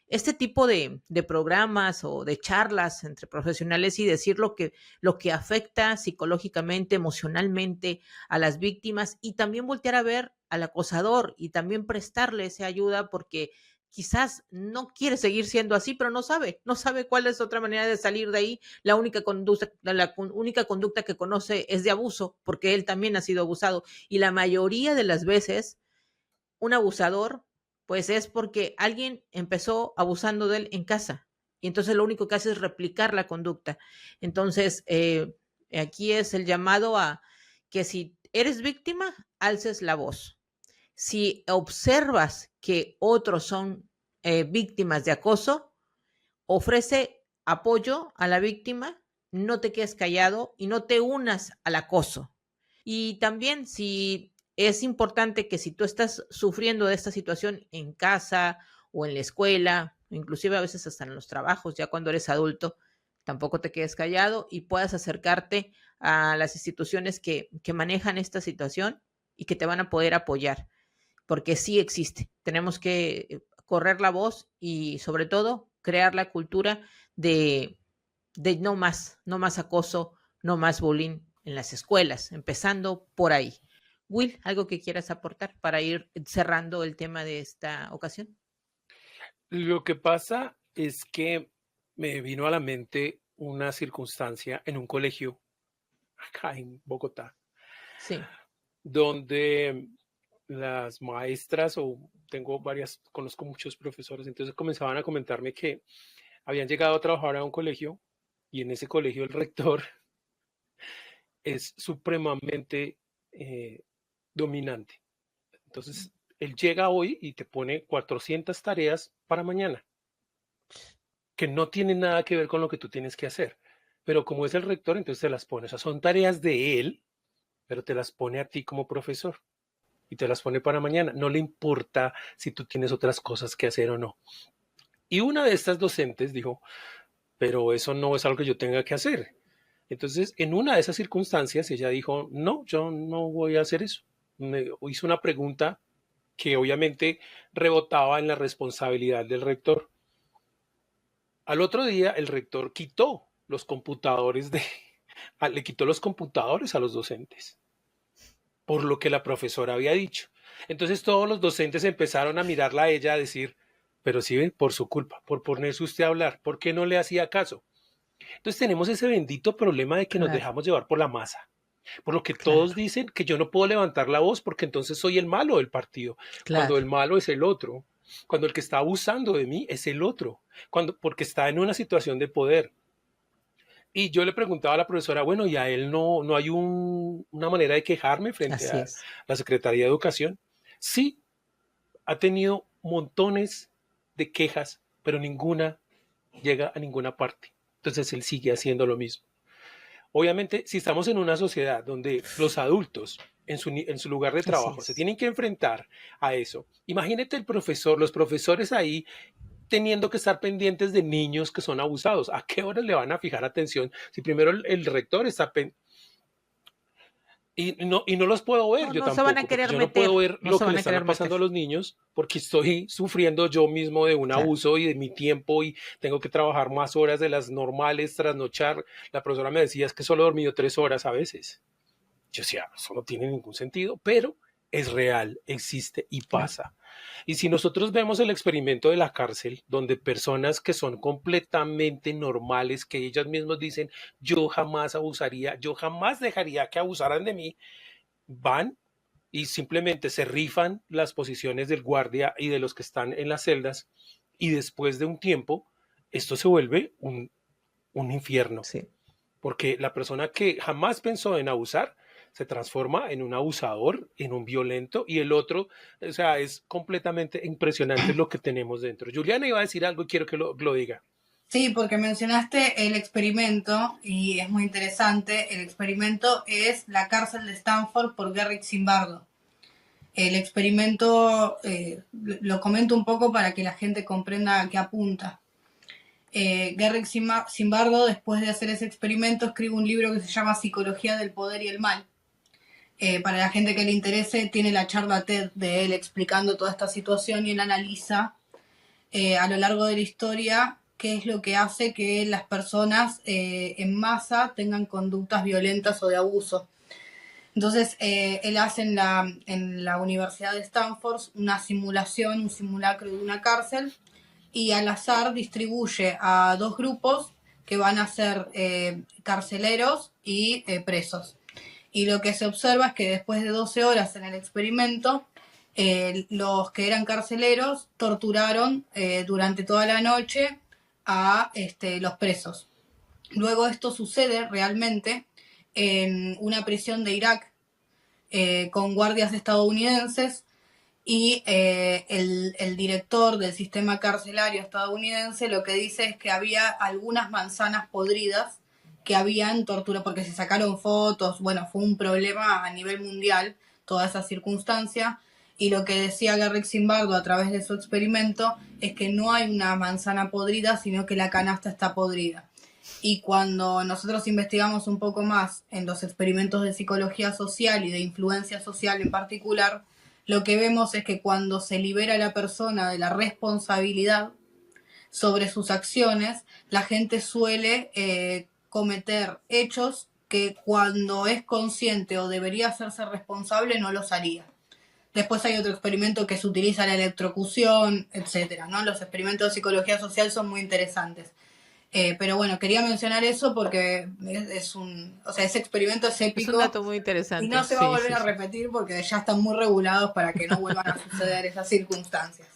este tipo de programas o de charlas entre profesionales y decir lo que afecta psicológicamente, emocionalmente a las víctimas y también voltear a ver al acosador y también prestarle esa ayuda porque quizás no quiere seguir siendo así, pero no sabe cuál es otra manera de salir de ahí. La única conducta que conoce es de abuso, porque él también ha sido abusado. Y la mayoría de las veces, un abusador, pues es porque alguien empezó abusando de él en casa. Y entonces lo único que hace es replicar la conducta. Entonces, aquí es el llamado a que si eres víctima, alces la voz. Si observas que otros son víctimas de acoso, ofrece apoyo a la víctima, no te quedes callado y no te unas al acoso. Y también si es importante que si tú estás sufriendo de esta situación en casa o en la escuela, inclusive a veces hasta en los trabajos, ya cuando eres adulto, tampoco te quedes callado y puedas acercarte a las instituciones que manejan esta situación y que te van a poder apoyar, porque sí existe. Tenemos que correr la voz y sobre todo crear la cultura de, de no más acoso, no más bullying en las escuelas, empezando por ahí. Will, ¿algo que quieras aportar para ir cerrando el tema de esta ocasión? Lo que pasa es que me vino a la mente una circunstancia en un colegio acá en Bogotá, Sí. donde las maestras, o tengo varias, conozco muchos profesores, entonces comenzaban a comentarme que habían llegado a trabajar a un colegio y en ese colegio el rector es supremamente dominante. Entonces, él llega hoy y te pone 400 tareas para mañana, que no tienen nada que ver con lo que tú tienes que hacer. Pero como es el rector, entonces te las pone. O sea, son tareas de él, pero te las pone a ti como profesor y te las pone para mañana. No le importa si tú tienes otras cosas que hacer o no. Y una de estas docentes dijo, pero eso no es algo que yo tenga que hacer. Entonces, en una de esas circunstancias, ella dijo, no, yo no voy a hacer eso. Me hizo una pregunta que obviamente rebotaba en la responsabilidad del rector. Al otro día, el rector quitó los computadores le quitó los computadores a los docentes, por lo que la profesora había dicho. Entonces todos los docentes empezaron a mirarla a ella a decir, pero sí, por su culpa, por ponerse usted a hablar, ¿por qué no le hacía caso? Entonces tenemos ese bendito problema de que nos Claro, dejamos llevar por la masa, por lo que todos claro, dicen que yo no puedo levantar la voz porque entonces soy el malo del partido, cuando el claro. malo es el otro, cuando el que está abusando de mí es el otro, porque está en una situación de poder. Y yo le preguntaba a la profesora, bueno, ¿y a él no hay una manera de quejarme frente Así a es. la Secretaría de Educación? Sí, ha tenido montones de quejas, pero ninguna llega a ninguna parte. Entonces él sigue haciendo lo mismo. Obviamente, si estamos en una sociedad donde los adultos en su lugar de Así trabajo se es. tienen que enfrentar a eso, imagínate el profesor, los profesores ahí teniendo que estar pendientes de niños que son abusados. ¿A qué hora le van a fijar atención? Si primero el rector está y no los puedo ver No, yo no se van a tampoco, porque querer yo no puedo meter, ver no lo se que van le a querer están meter. pasando a los niños, porque estoy sufriendo yo mismo de un Claro. abuso y de mi tiempo y tengo que trabajar más horas de las normales, trasnochar. La profesora me decía, es que solo he dormido 3 horas a veces. Yo decía, eso no tiene ningún sentido, pero es real, existe y Claro. pasa. Y si nosotros vemos el experimento de la cárcel, donde personas que son completamente normales, que ellas mismas dicen, yo jamás abusaría, yo jamás dejaría que abusaran de mí, van y simplemente se rifan las posiciones del guardia y de los que están en las celdas, y después de un tiempo, esto se vuelve un infierno, Sí. porque la persona que jamás pensó en abusar se transforma en un abusador, en un violento, y el otro, o sea, es completamente impresionante lo que tenemos dentro. Juliana iba a decir algo y quiero que lo diga. Sí, porque mencionaste el experimento y es muy interesante. El experimento es la cárcel de Stanford por Gerrit Zimbardo. El experimento lo comento un poco para que la gente comprenda a qué apunta. Gerrit Zimbardo, después de hacer ese experimento, escribe un libro que se llama Psicología del Poder y el Mal. Para la gente que le interese, tiene la charla TED de él explicando toda esta situación y él analiza a lo largo de la historia qué es lo que hace que las personas en masa tengan conductas violentas o de abuso. Entonces, él hace en la Universidad de Stanford una simulación, un simulacro de una cárcel, y al azar distribuye a dos grupos que van a ser carceleros y presos. Y lo que se observa es que después de 12 horas en el experimento, los que eran carceleros torturaron durante toda la noche a los presos. Luego esto sucede realmente en una prisión de Irak con guardias estadounidenses y el director del sistema carcelario estadounidense lo que dice es que había algunas manzanas podridas que habían tortura, porque se sacaron fotos, bueno, fue un problema a nivel mundial toda esa circunstancia, y lo que decía Garrick Zimbardo a través de su experimento es que no hay una manzana podrida, sino que la canasta está podrida. Y cuando nosotros investigamos un poco más en los experimentos de psicología social y de influencia social en particular, lo que vemos es que cuando se libera a la persona de la responsabilidad sobre sus acciones, la gente suele cometer hechos que cuando es consciente o debería hacerse responsable no los haría. Después hay otro experimento que se utiliza la electrocución, etcétera, ¿no? Los experimentos de psicología social son muy interesantes. Pero bueno, quería mencionar eso porque o sea, ese experimento es Es un épico dato muy y interesante. no se va a Sí, volver sí, a sí. repetir porque ya están muy regulados para que no vuelvan a suceder esas circunstancias.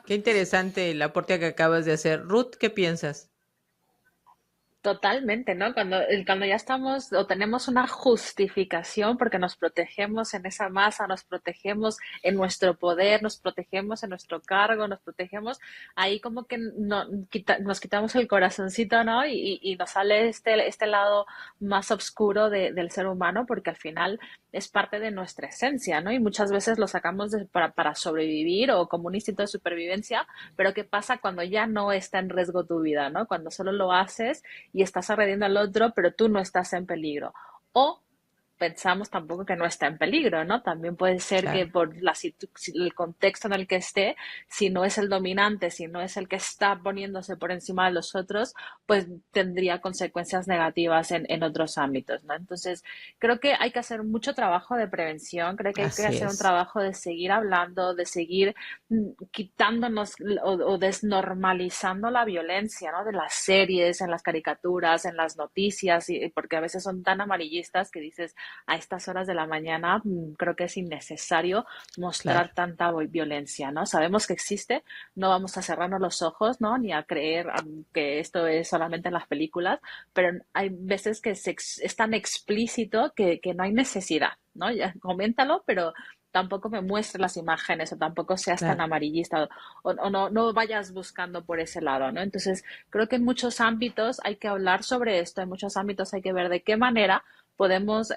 Qué interesante el aporte que acabas de hacer. Ruth, ¿qué piensas? Totalmente, ¿no? Cuando ya estamos o tenemos una justificación porque nos protegemos en esa masa, nos protegemos en nuestro poder, nos protegemos en nuestro cargo, nos protegemos, ahí como que nos quitamos el corazoncito, ¿no? Y nos sale este lado más oscuro del ser humano porque al final es parte de nuestra esencia, ¿no? Y muchas veces lo sacamos para sobrevivir o como un instinto de supervivencia, pero ¿qué pasa cuando ya no está en riesgo tu vida, ¿no? Cuando solo lo haces y estás agrediendo al otro, pero tú no estás en peligro. O pensamos tampoco que no está en peligro, ¿no? También puede ser que Claro, por el contexto en el que esté, si no es el dominante, si no es el que está poniéndose por encima de los otros, pues tendría consecuencias negativas en otros ámbitos, ¿no? Entonces, creo que hay que hacer mucho trabajo de prevención, creo que hay que así hacer un es. trabajo de seguir hablando, de seguir quitándonos o desnormalizando la violencia, ¿no? De las series, en las caricaturas, en las noticias, porque a veces son tan amarillistas que dices, a estas horas de la mañana creo que es innecesario Claro, mostrar tanta violencia, ¿no? Sabemos que existe, no vamos a cerrarnos los ojos, ¿no? Ni a creer que esto es solamente en las películas, pero hay veces que es tan explícito que no hay necesidad, ¿no? Ya, coméntalo, pero tampoco me muestres las imágenes o tampoco seas tan claro. amarillista o no vayas buscando por ese lado, ¿no? Entonces, creo que en muchos ámbitos hay que hablar sobre esto, en muchos ámbitos hay que ver de qué manera podemos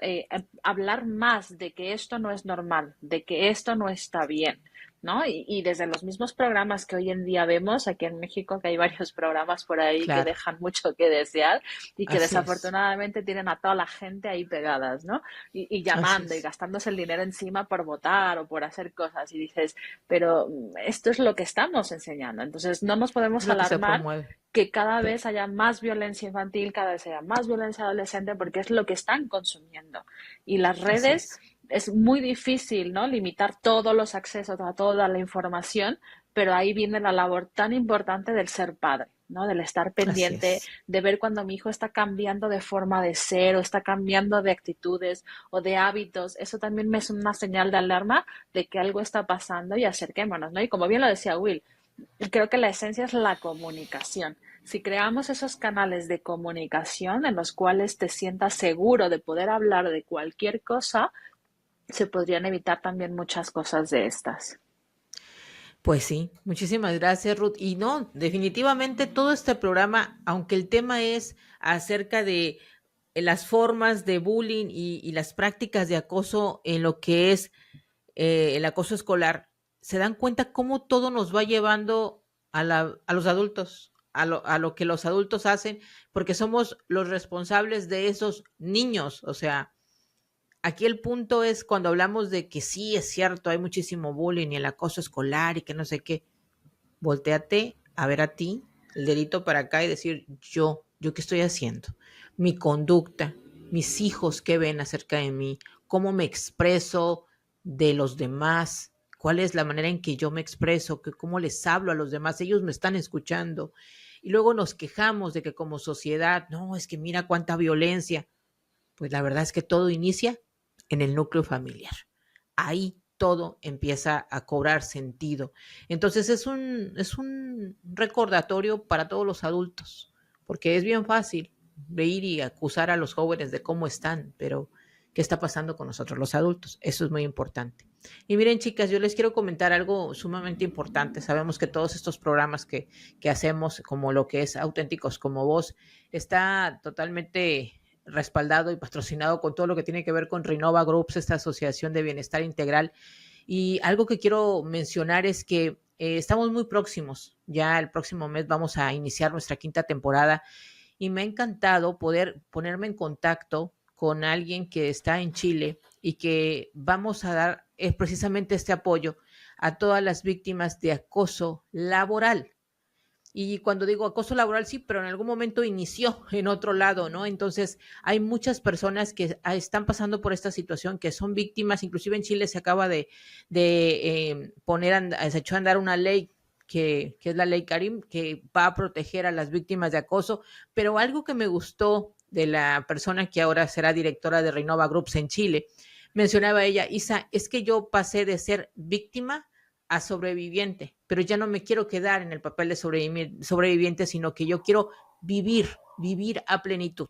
hablar más de que esto no es normal, de que esto no está bien, ¿no? Y desde los mismos programas que hoy en día vemos aquí en México, que hay varios programas por ahí que Claro, dejan mucho que desear y que así es. desafortunadamente tienen a toda la gente ahí pegadas, ¿no? Y Así llamando y es. gastándose el dinero encima por votar o por hacer cosas y dices, pero esto es lo que estamos enseñando. Entonces no nos Es podemos lo que se alarmar promueve. que cada Sí, vez haya más violencia infantil, cada vez haya más violencia adolescente, porque es lo que están consumiendo. Y las así redes es. es muy difícil, ¿no? Limitar todos los accesos a toda la información, pero ahí viene la labor tan importante del ser padre, ¿no? Del estar Así pendiente, es. de ver cuando mi hijo está cambiando de forma de ser o está cambiando de actitudes o de hábitos. Eso también me es una señal de alarma de que algo está pasando y acerquémonos, ¿no? Y como bien lo decía Will, creo que la esencia es la comunicación. Si creamos esos canales de comunicación en los cuales te sientas seguro de poder hablar de cualquier cosa, se podrían evitar también muchas cosas de estas. Pues sí, muchísimas gracias, Ruth. Y no, definitivamente todo este programa, aunque el tema es acerca de las formas de bullying y las prácticas de acoso en lo que es el acoso escolar, se dan cuenta cómo todo nos va llevando a los adultos, a lo que los adultos hacen, porque somos los responsables de esos niños. O sea, aquí el punto es cuando hablamos de que sí, es cierto, hay muchísimo bullying y el acoso escolar y que no sé qué, volteate a ver a ti, el dedito para acá y decir, yo qué estoy haciendo, mi conducta, mis hijos qué ven acerca de mí, cómo me expreso de los demás, cuál es la manera en que yo me expreso, que cómo les hablo a los demás, ellos me están escuchando. Y luego nos quejamos de que como sociedad, no, es que mira cuánta violencia. Pues la verdad es que todo inicia en el núcleo familiar. Ahí todo empieza a cobrar sentido. Entonces es un recordatorio para todos los adultos, porque es bien fácil de ir y acusar a los jóvenes de cómo están, pero qué está pasando con nosotros los adultos. Eso es muy importante. Y miren, chicas, yo les quiero comentar algo sumamente importante. Sabemos que todos estos programas que hacemos, como lo que es Auténticos como Vos, está totalmente respaldado y patrocinado con todo lo que tiene que ver con Renova Groups, esta asociación de bienestar integral. Y algo que quiero mencionar es que estamos muy próximos. Ya el próximo mes vamos a iniciar nuestra 5ª temporada y me ha encantado poder ponerme en contacto con alguien que está en Chile y que vamos a dar precisamente este apoyo a todas las víctimas de acoso laboral. Y cuando digo acoso laboral, sí, pero en algún momento inició en otro lado, ¿no? Entonces, hay muchas personas que están pasando por esta situación, que son víctimas. Inclusive en Chile se acaba de se echó a andar una ley que es la ley Karim, que va a proteger a las víctimas de acoso. Pero algo que me gustó de la persona que ahora será directora de Renova Groups en Chile, mencionaba ella, Isa, es que yo pasé de ser víctima a sobreviviente, pero ya no me quiero quedar en el papel de sobreviviente, sino que yo quiero vivir a plenitud.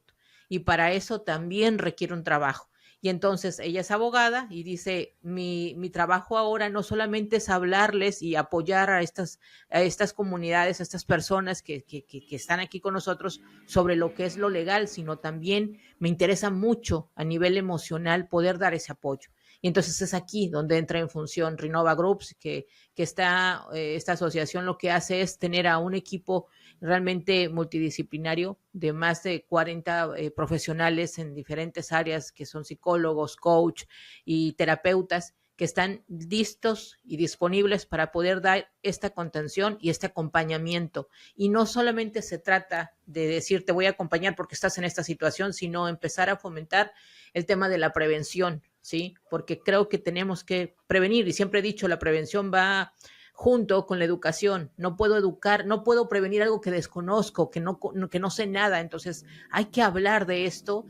Y para eso también requiere un trabajo. Y entonces ella es abogada y dice, mi trabajo ahora no solamente es hablarles y apoyar a estas comunidades, a estas personas que están aquí con nosotros sobre lo que es lo legal, sino también me interesa mucho a nivel emocional poder dar ese apoyo. Y entonces es aquí donde entra en función Renova Groups, que esta asociación lo que hace es tener a un equipo realmente multidisciplinario de más de 40 profesionales en diferentes áreas, que son psicólogos, coach y terapeutas, que están listos y disponibles para poder dar esta contención y este acompañamiento. Y no solamente se trata de decir te voy a acompañar porque estás en esta situación, sino empezar a fomentar el tema de la prevención, ¿sí? Porque creo que tenemos que prevenir, y siempre he dicho, la prevención va junto con la educación. No puedo educar, no puedo prevenir algo que desconozco, que no sé nada. Entonces hay que hablar de esto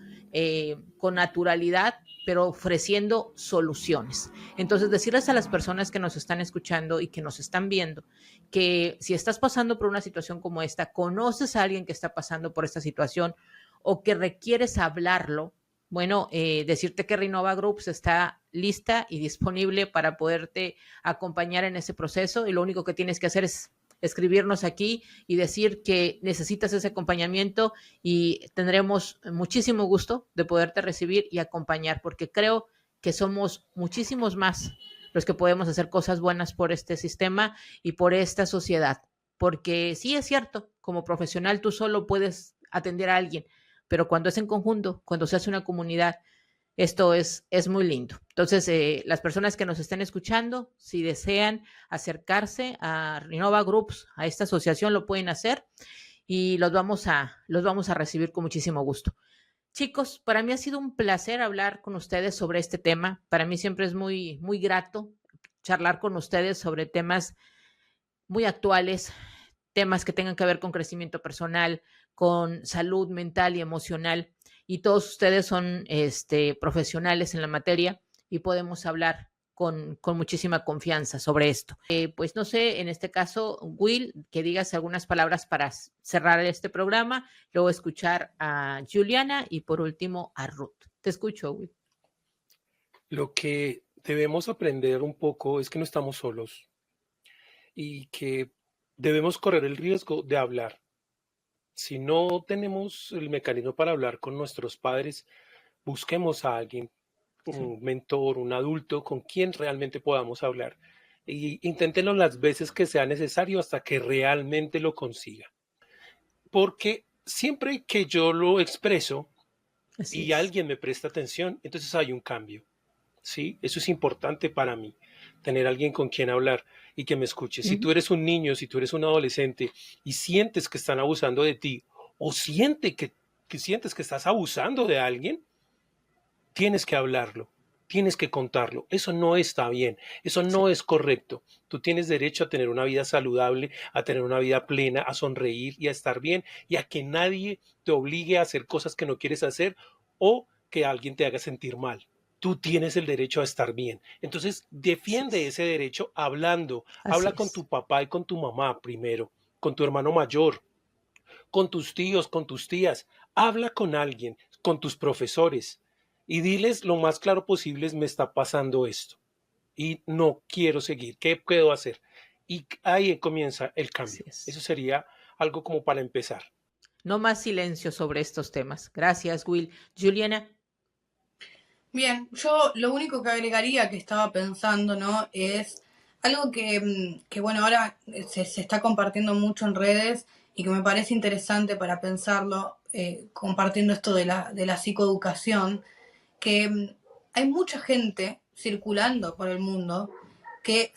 con naturalidad, pero ofreciendo soluciones. Entonces, decirles a las personas que nos están escuchando y que nos están viendo que si estás pasando por una situación como esta, conoces a alguien que está pasando por esta situación o que requieres hablarlo, bueno, decirte que Renova Groups está lista y disponible para poderte acompañar en ese proceso, y lo único que tienes que hacer es escribirnos aquí y decir que necesitas ese acompañamiento, y tendremos muchísimo gusto de poderte recibir y acompañar, porque creo que somos muchísimos más los que podemos hacer cosas buenas por este sistema y por esta sociedad. Porque sí es cierto, como profesional tú solo puedes atender a alguien, pero cuando es en conjunto, cuando se hace una comunidad, esto es muy lindo. Entonces, las personas que nos estén escuchando, si desean acercarse a Renova Groups, a esta asociación, lo pueden hacer y los vamos a recibir con muchísimo gusto. Chicos, para mí ha sido un placer hablar con ustedes sobre este tema. Para mí siempre es muy, muy grato charlar con ustedes sobre temas muy actuales, temas que tengan que ver con crecimiento personal, con salud mental y emocional. Y todos ustedes son profesionales en la materia y podemos hablar con muchísima confianza sobre esto. Pues no sé, en este caso, Will, que digas algunas palabras para cerrar este programa, luego escuchar a Juliana y por último a Ruth. Te escucho, Will. Lo que debemos aprender un poco es que no estamos solos y que debemos correr el riesgo de hablar. Si no tenemos el mecanismo para hablar con nuestros padres, busquemos a alguien, un mentor, un adulto con quien realmente podamos hablar. Y inténtenlo las veces que sea necesario hasta que realmente lo consiga. Porque siempre que yo lo expreso y alguien me presta atención, entonces hay un cambio. ¿Sí? Eso es importante para mí, tener alguien con quien hablar y que me escuche. Si tú eres un niño, si tú eres un adolescente y sientes que están abusando de ti o sientes que estás abusando de alguien, tienes que hablarlo, tienes que contarlo. Eso no está bien, eso no es correcto. Tú tienes derecho a tener una vida saludable, a tener una vida plena, a sonreír y a estar bien, y a que nadie te obligue a hacer cosas que no quieres hacer o que alguien te haga sentir mal. Tú tienes el derecho a estar bien. Entonces, defiende ese derecho hablando. Habla con tu papá y con tu mamá primero, con tu hermano mayor, con tus tíos, con tus tías. Habla con alguien, con tus profesores. y diles lo más claro posible, me está pasando esto y no quiero seguir, ¿qué puedo hacer? Y ahí comienza el Así cambio. es. Eso sería algo como para empezar. No más silencio sobre estos temas. Gracias, Will. Juliana. Bien, yo lo único que agregaría que estaba pensando, ¿no? Es algo que bueno, ahora se está compartiendo mucho en redes y que me parece interesante para pensarlo, compartiendo esto de la psicoeducación, que hay mucha gente circulando por el mundo que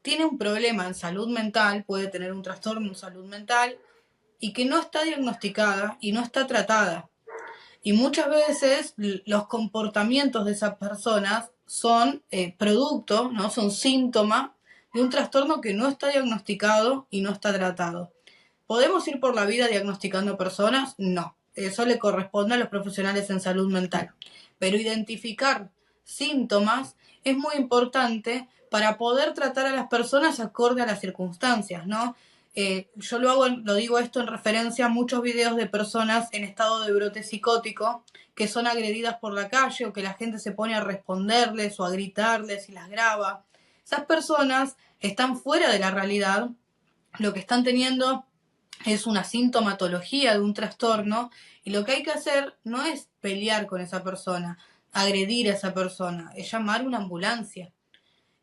tiene un problema en salud mental, puede tener un trastorno en salud mental y que no está diagnosticada y no está tratada. Y muchas veces los comportamientos de esas personas son producto, ¿no? Son síntoma de un trastorno que no está diagnosticado y no está tratado. ¿Podemos ir por la vida diagnosticando personas? No. Eso le corresponde a los profesionales en salud mental. Pero identificar síntomas es muy importante para poder tratar a las personas acorde a las circunstancias, ¿no? Yo lo digo esto en referencia a muchos videos de personas en estado de brote psicótico que son agredidas por la calle o que la gente se pone a responderles o a gritarles y las graba. Esas personas están fuera de la realidad, lo que están teniendo es una sintomatología de un trastorno y lo que hay que hacer no es pelear con esa persona, agredir a esa persona, es llamar una ambulancia.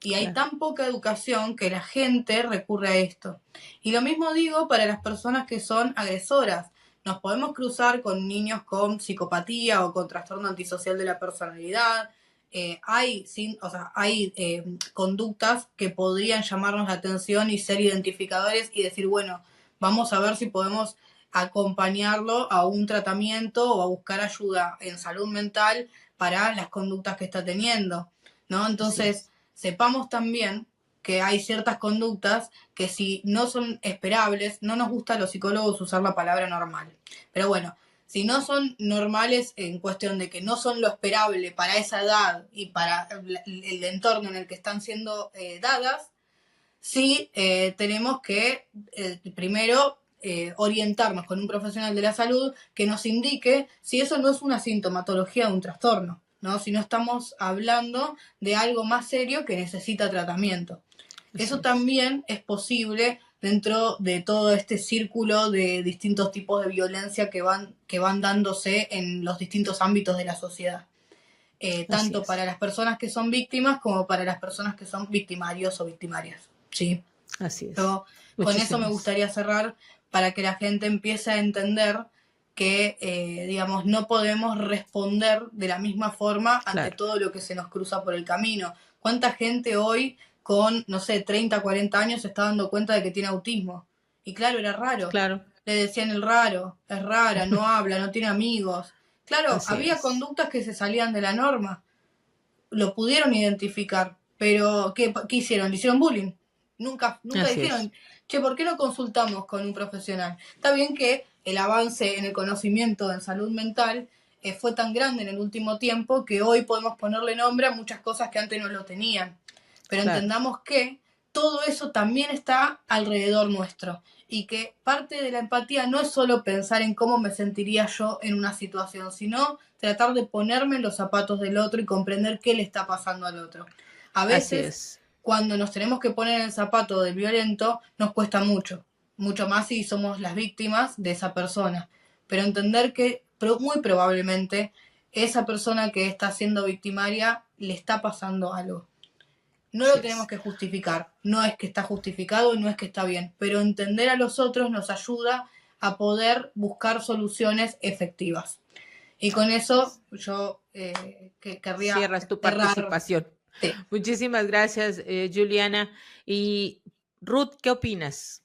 Y hay Claro. tan poca educación que la gente recurre a esto. Y lo mismo digo para las personas que son agresoras. Nos podemos cruzar con niños con psicopatía o con trastorno antisocial de la personalidad. Hay conductas que podrían llamarnos la atención y ser identificadores y decir, bueno, vamos a ver si podemos acompañarlo a un tratamiento o a buscar ayuda en salud mental para las conductas que está teniendo, ¿no? Entonces, sepamos también que hay ciertas conductas que si no son esperables, no nos gusta a los psicólogos usar la palabra normal. Pero bueno, si no son normales en cuestión de que no son lo esperable para esa edad y para el entorno en el que están siendo dadas, sí tenemos que primero orientarnos con un profesional de la salud que nos indique si eso no es una sintomatología de un trastorno, ¿no? Si no estamos hablando de algo más serio que necesita tratamiento. Eso también es posible dentro de todo este círculo de distintos tipos de violencia que van dándose en los distintos ámbitos de la sociedad. Tanto para las personas que son víctimas como para las personas que son victimarios o victimarias. Sí. Así es. Yo con eso me gustaría cerrar para que la gente empiece a entender que, digamos, no podemos responder de la misma forma ante todo lo que se nos cruza por el camino. ¿Cuánta gente hoy con, no sé, 30, 40 años se está dando cuenta de que tiene autismo? Y claro, era raro. Claro. Le decían el raro, es rara, no habla, no tiene amigos. Claro, Así había es. conductas que se salían de la norma. Lo pudieron identificar, pero ¿qué hicieron? ¿Le hicieron bullying? Nunca Así dijeron, es. che, ¿por qué no consultamos con un profesional? Está bien que el avance en el conocimiento en salud mental fue tan grande en el último tiempo que hoy podemos ponerle nombre a muchas cosas que antes no lo tenían. Pero entendamos que todo eso también está alrededor nuestro y que parte de la empatía no es solo pensar en cómo me sentiría yo en una situación, sino tratar de ponerme en los zapatos del otro y comprender qué le está pasando al otro. A veces, cuando nos tenemos que poner en el zapato del violento, nos cuesta mucho más si somos las víctimas de esa persona. Pero entender que muy probablemente esa persona que está siendo victimaria le está pasando algo. No lo tenemos que justificar, no es que está justificado y no es que está bien, pero entender a los otros nos ayuda a poder buscar soluciones efectivas. Y con eso yo querría cierras tu participación. Sí. Muchísimas gracias, Juliana. Y Ruth, ¿qué opinas?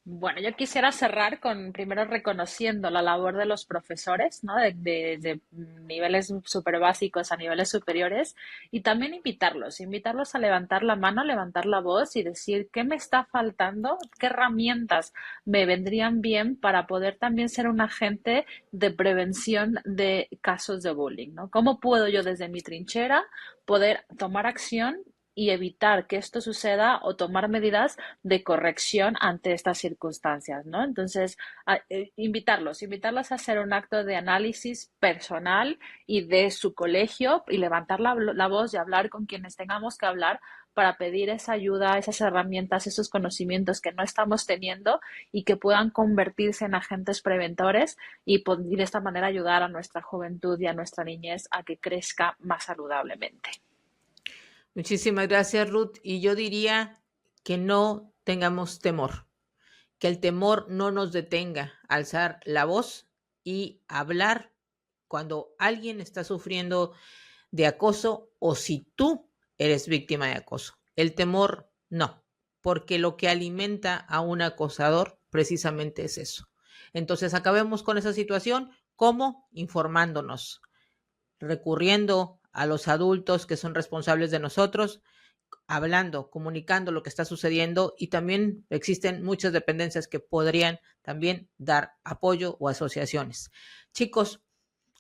Bueno, yo quisiera cerrar con primero reconociendo la labor de los profesores, ¿no? De niveles súper básicos a niveles superiores y también invitarlos a levantar la mano, a levantar la voz y decir qué me está faltando, qué herramientas me vendrían bien para poder también ser un agente de prevención de casos de bullying, ¿no? ¿Cómo puedo yo desde mi trinchera poder tomar acción y evitar que esto suceda o tomar medidas de corrección ante estas circunstancias, ¿no? Entonces, invitarlos a hacer un acto de análisis personal y de su colegio y levantar la voz y hablar con quienes tengamos que hablar para pedir esa ayuda, esas herramientas, esos conocimientos que no estamos teniendo y que puedan convertirse en agentes preventores y de esta manera ayudar a nuestra juventud y a nuestra niñez a que crezca más saludablemente. Muchísimas gracias, Ruth. Y yo diría que no tengamos temor, que el temor no nos detenga a alzar la voz y hablar cuando alguien está sufriendo de acoso o si tú eres víctima de acoso. El temor no, porque lo que alimenta a un acosador precisamente es eso. Entonces acabemos con esa situación. ¿Cómo? Informándonos, recurriendo a los adultos que son responsables de nosotros, hablando, comunicando lo que está sucediendo, y también existen muchas dependencias que podrían también dar apoyo o asociaciones. Chicos,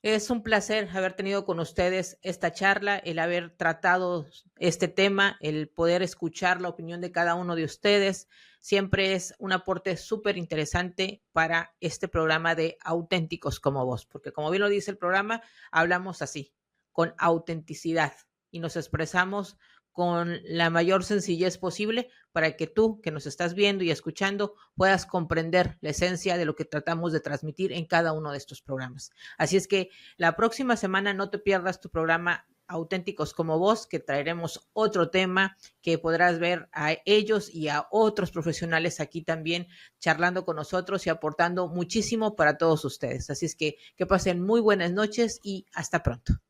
es un placer haber tenido con ustedes esta charla, el haber tratado este tema, el poder escuchar la opinión de cada uno de ustedes. Siempre es un aporte súper interesante para este programa de Auténticos como Vos, porque como bien lo dice el programa, hablamos así, con autenticidad, y nos expresamos con la mayor sencillez posible para que tú, que nos estás viendo y escuchando, puedas comprender la esencia de lo que tratamos de transmitir en cada uno de estos programas. Así es que la próxima semana no te pierdas tu programa Auténticos como Vos, que traeremos otro tema que podrás ver a ellos y a otros profesionales aquí también charlando con nosotros y aportando muchísimo para todos ustedes. Así es que pasen muy buenas noches y hasta pronto.